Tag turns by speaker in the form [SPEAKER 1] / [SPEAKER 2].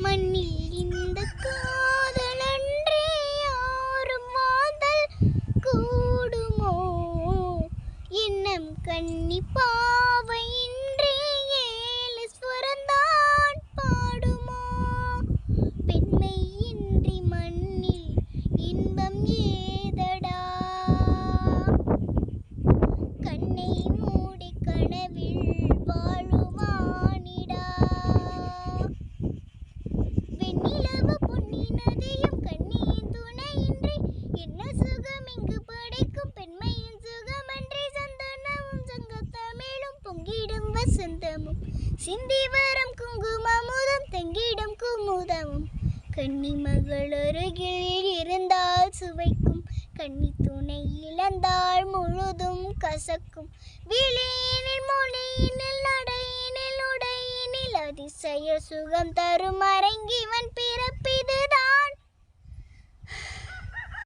[SPEAKER 1] மண்ணில் இந்த காதலன்றே யாரும் மாதல் கூடுமோ இன்னம் கன்னி பாவையின்றே ஏழு ஸ்வரந்தான் பாடுமோ பெண்மை இன்றி மண்ணில் இன்பம் ஏதடா கண்ணை மூடி கனவில் வாழுவானிடா வெண்ணிலவு பொன்னினதையும் கண்ணியின் துணையின்றி என்ன சுகம் இங்கு படைக்கும் பெண்மையின் சுகமன்றி சந்தனமும் சங்கத்தமிழும் பொங்கிடும் வசந்தமும் சிந்தி வரும் குங்குமமுதம் தங்கிடும் குமுதமும் கன்னி மகள் அருகில் இருந்தால் சுவைக்கும் கன்னி துணை இழந்தால் முழுதும் கசக்கும் விழியினில் மொழியினில் நடையினில் உடையினில் அதிசய சுகம் தரும் அரங்கிவன்